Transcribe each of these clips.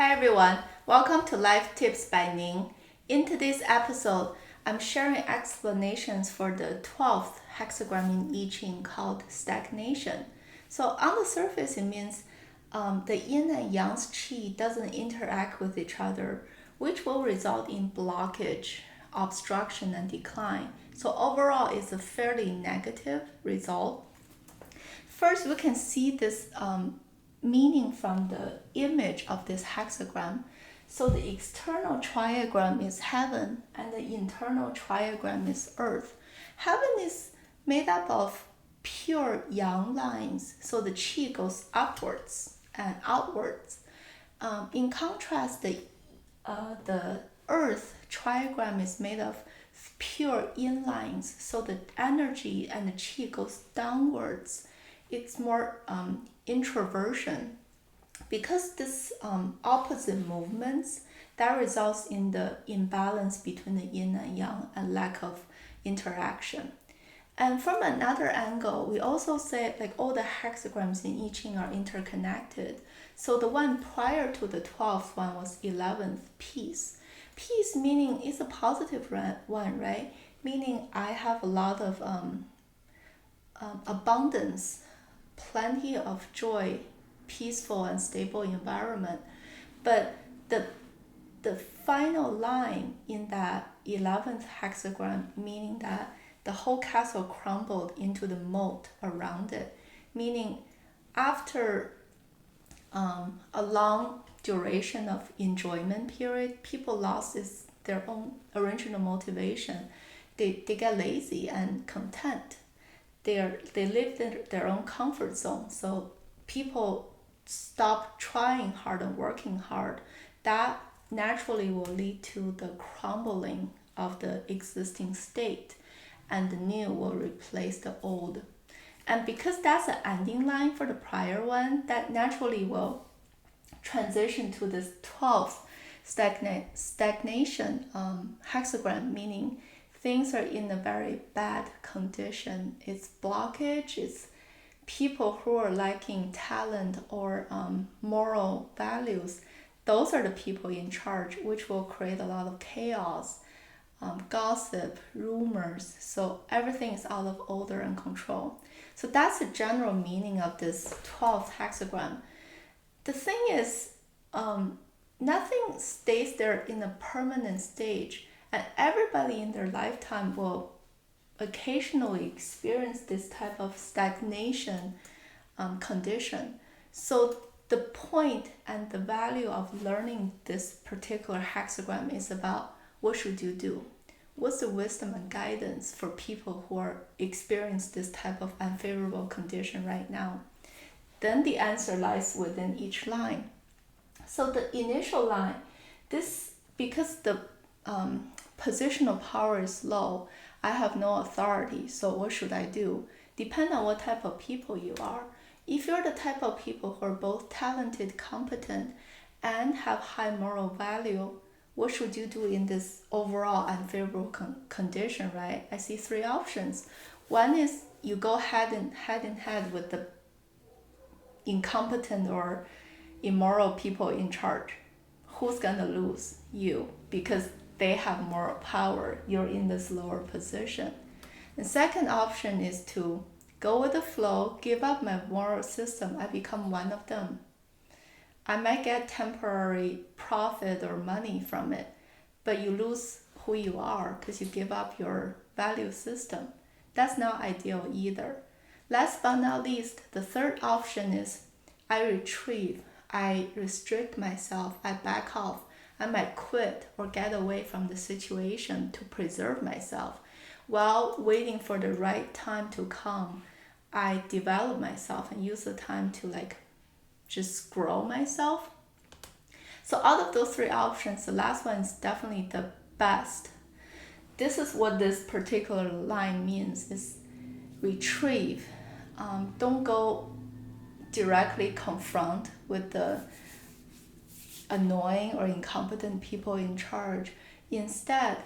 Hi everyone, welcome to Life Tips by Ning. In today's episode, I'm sharing explanations for the 12th hexagram in I Ching called stagnation. So on the surface, it means the yin and yang's qi doesn't interact with each other, which will result in blockage, obstruction, and decline. So overall, it's a fairly negative result. First, we can see this meaning from the image of this hexagram. So the external triagram is heaven and the internal triagram is earth. Heaven is made up of pure yang lines, so the qi goes upwards and outwards. In contrast, the earth triagram is made of pure yin lines, so the energy and the qi goes downwards. It's more introversion. Because this opposite movements, that results in the imbalance between the yin and yang and lack of interaction. And from another angle, we also say like all the hexagrams in I Ching are interconnected. So the one prior to the 12th one was 11th, peace. Peace meaning it's a positive one, right? Meaning I have a lot of abundance, plenty of joy, peaceful and stable environment. But the final line in that 11th hexagram, meaning that the whole castle crumbled into the moat around it, meaning after a long duration of enjoyment period, people lost their own original motivation. They get lazy and content. They live in their own comfort zone. So people stop trying hard and working hard. That naturally will lead to the crumbling of the existing state, and the new will replace the old. And because that's the ending line for the prior one, that naturally will transition to this 12th stagnation hexagram, meaning things are in a very bad condition. It's blockage, it's people who are lacking talent or moral values. Those are the people in charge, which will create a lot of chaos, gossip, rumors. So everything is out of order and control. So that's the general meaning of this 12th hexagram. The thing is, nothing stays there in a permanent stage, and everybody in their lifetime will occasionally experience this type of stagnation condition. So the point and the value of learning this particular hexagram is about what should you do? What's the wisdom and guidance for people who are experiencing this type of unfavorable condition right now? Then the answer lies within each line. So the initial line, this because the positional power is low, I have no authority, so what should I do? Depend on what type of people you are. If you're the type of people who are both talented, competent, and have high moral value, what should you do in this overall unfavorable condition, right? I see three options. One is you go head in head with the incompetent or immoral people in charge. Who's gonna lose? You, because they have moral power. You're in this lower position. The second option is to go with the flow, give up my moral system, I become one of them. I might get temporary profit or money from it, but you lose who you are because you give up your value system. That's not ideal either. Last but not least, the third option is I retrieve, I restrict myself, I back off. I might quit or get away from the situation to preserve myself. While waiting for the right time to come, I develop myself and use the time to just grow myself. So out of those three options, the last one is definitely the best. This is what this particular line means, is retrieve. Don't go directly confront with the annoying or incompetent people in charge. Instead,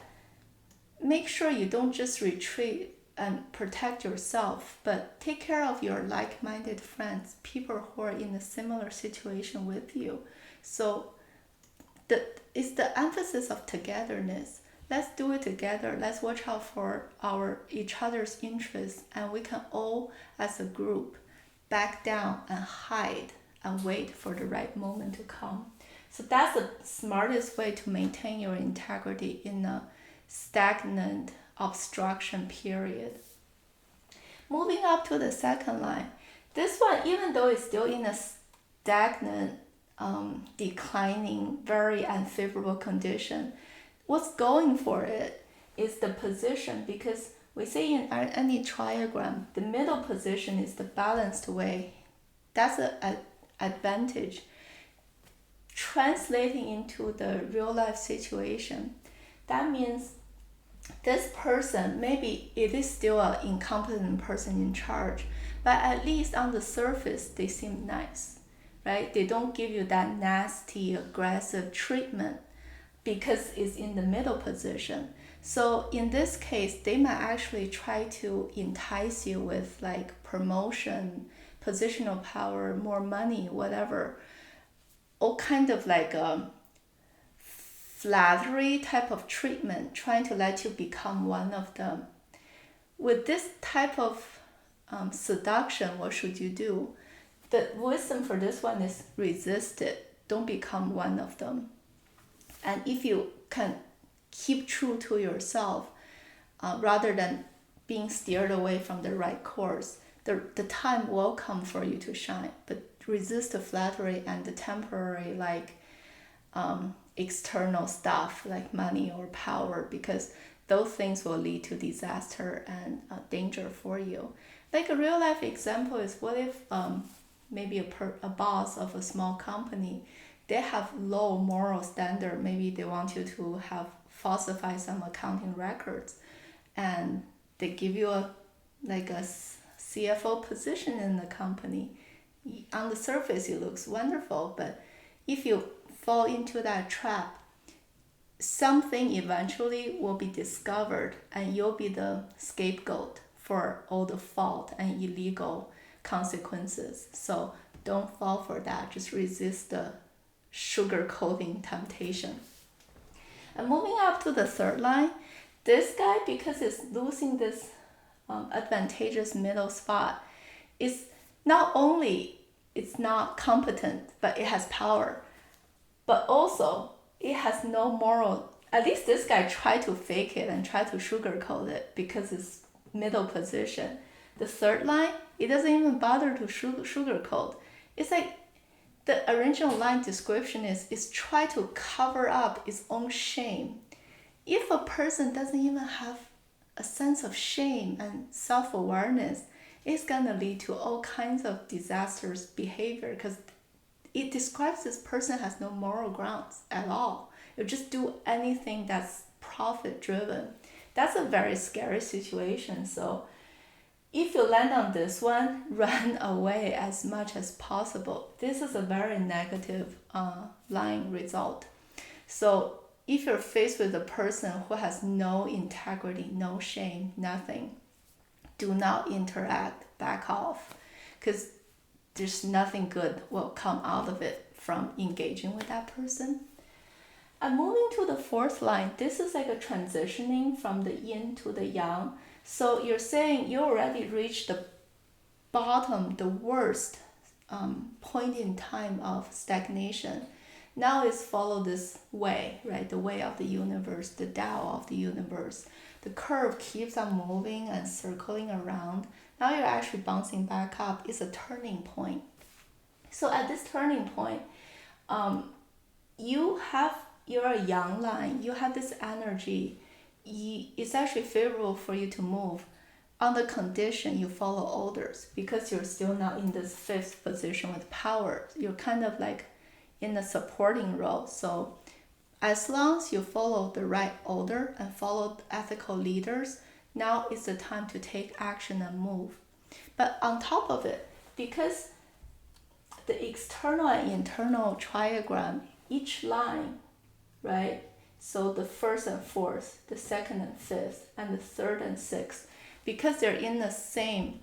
make sure you don't just retreat and protect yourself, but take care of your like-minded friends, people who are in a similar situation with you. So it's the emphasis of togetherness. Let's do it together. Let's watch out for each other's interests, and we can all, as a group, back down and hide and wait for the right moment to come. So that's the smartest way to maintain your integrity in a stagnant obstruction period. Moving up to the second line, this one, even though it's still in a stagnant, declining, very unfavorable condition, what's going for it is the position, because we say in any triagram, the middle position is the balanced way. That's an advantage. Translating into the real life situation, that means this person, maybe it is still an incompetent person in charge, but at least on the surface, they seem nice, right? They don't give you that nasty, aggressive treatment because it's in the middle position. So in this case, they might actually try to entice you with like promotion, positional power, more money, whatever, all kind of like a flattery type of treatment, trying to let you become one of them. With this type of seduction, what should you do? The wisdom for this one is resist it. Don't become one of them. And if you can keep true to yourself, rather than being steered away from the right course, the time will come for you to shine. But resist the flattery and the temporary external stuff like money or power, because those things will lead to disaster and danger for you. Like a real life example is, what if maybe a boss of a small company, they have low moral standard. Maybe they want you to have falsify some accounting records, and they give you a CFO position in the company. On the surface, it looks wonderful, but if you fall into that trap, something eventually will be discovered, and you'll be the scapegoat for all the fault and illegal consequences. So don't fall for that. Just resist the sugar-coating temptation. And moving up to the third line, this guy, because it's losing this advantageous middle spot, is not only it's not competent, but it has power, but also it has no moral. At least this guy tried to fake it and try to sugarcoat it because it's middle position. The third line, it doesn't even bother to sugarcoat. It's like the original line description is try to cover up its own shame. If a person doesn't even have a sense of shame and self-awareness, it's gonna lead to all kinds of disastrous behavior, because it describes this person has no moral grounds at all. You just do anything that's profit driven. That's a very scary situation. So if you land on this one, run away as much as possible. This is a very negative line result. So if you're faced with a person who has no integrity, no shame, nothing, do not interact, back off, because there's nothing good will come out of it from engaging with that person. And moving to the fourth line, this is like a transitioning from the yin to the yang. So you're saying you already reached the bottom, the worst point in time of stagnation. Now it's follow this way, right? The way of the universe, the Tao of the universe. The curve keeps on moving and circling around. Now you're actually bouncing back up. It's a turning point. So at this turning point, you're a yang line. You have this energy. It's actually favorable for you to move on the condition you follow orders, because you're still not in this fifth position with power. You're kind of like in a supporting role. So as long as you follow the right order and follow ethical leaders, now is the time to take action and move. But on top of it, because the external and internal triagram, each line, right? So the first and fourth, the second and fifth, and the third and sixth, because they're in the same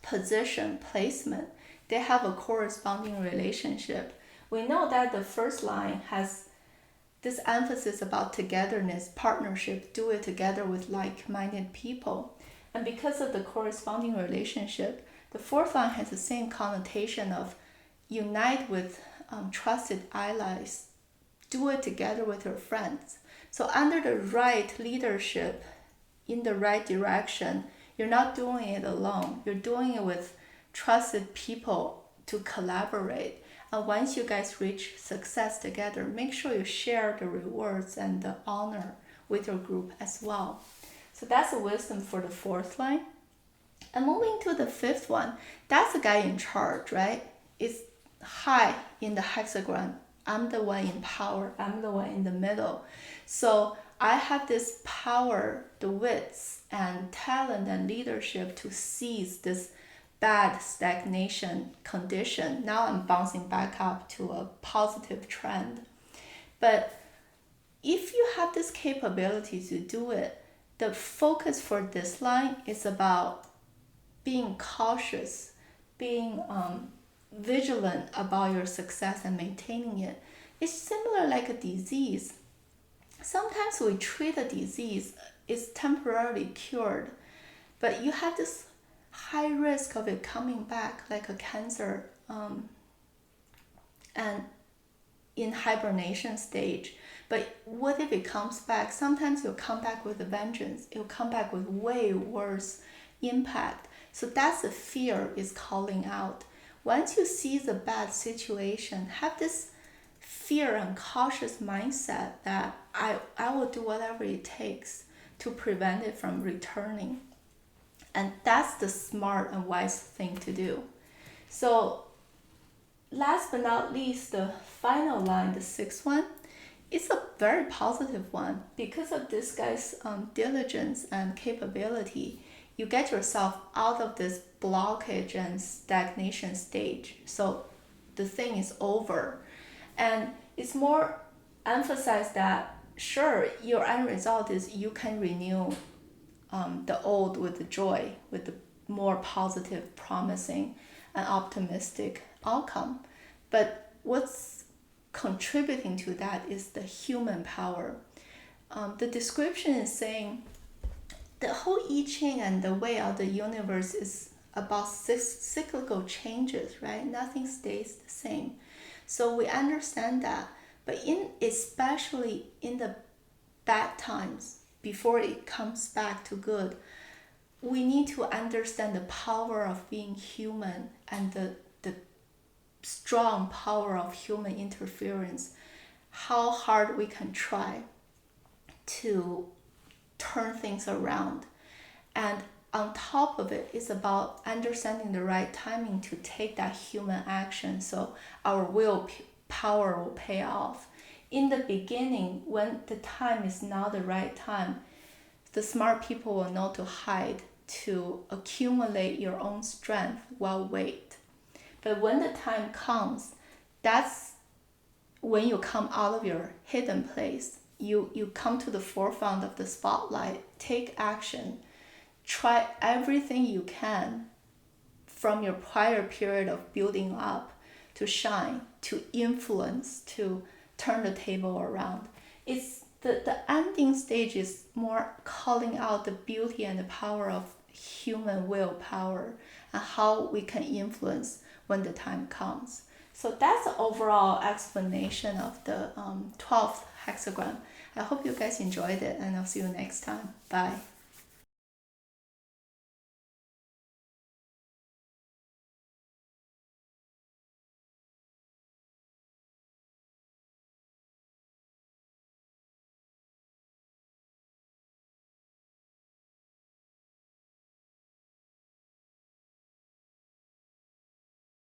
position placement, they have a corresponding relationship. We know that the first line has this emphasis about togetherness, partnership, do it together with like-minded people. And because of the corresponding relationship, the fourth line has the same connotation of unite with trusted allies, do it together with your friends. So under the right leadership, in the right direction, you're not doing it alone. You're doing it with trusted people to collaborate. And once you guys reach success together, make sure you share the rewards and the honor with your group as well. So that's the wisdom for the fourth line. And moving to the fifth one, that's the guy in charge, right? It's high in the hexagram. I'm the one in power. I'm the one in the middle. So I have this power, the wits and talent and leadership to seize this bad stagnation condition. Now I'm bouncing back up to a positive trend. But if you have this capability to do it, the focus for this line is about being cautious, being vigilant about your success and maintaining it. It's similar like a disease. Sometimes we treat a disease, it's temporarily cured, but you have this high risk of it coming back like a cancer and in hibernation stage. But what if it comes back? Sometimes it'll come back with a vengeance. It'll come back with way worse impact. So that's the fear is calling out. Once you see the bad situation, have this fear and cautious mindset that I will do whatever it takes to prevent it from returning. And that's the smart and wise thing to do. So last but not least, the final line, the sixth one, it's a very positive one. Because of this guy's diligence and capability, you get yourself out of this blockage and stagnation stage. So the thing is over. And it's more emphasized that, sure, your end result is you can renew the old with the joy, with the more positive, promising, and optimistic outcome. But what's contributing to that is the human power. The description is saying the whole I Ching and the way of the universe is about cyclical changes, right? Nothing stays the same. So we understand that, but especially in the bad times, before it comes back to good, we need to understand the power of being human and the strong power of human interference, how hard we can try to turn things around. And on top of it, it's about understanding the right timing to take that human action so our willpower will pay off. In the beginning, when the time is not the right time, the smart people will know to hide, to accumulate your own strength while wait. But when the time comes, that's when you come out of your hidden place. You come to the forefront of the spotlight, take action, try everything you can from your prior period of building up to shine, to influence, to turn the table around. It's the ending stage is more calling out the beauty and the power of human willpower and how we can influence when the time comes. So that's the overall explanation of the 12th hexagram. I hope you guys enjoyed it, and I'll see you next time. Bye.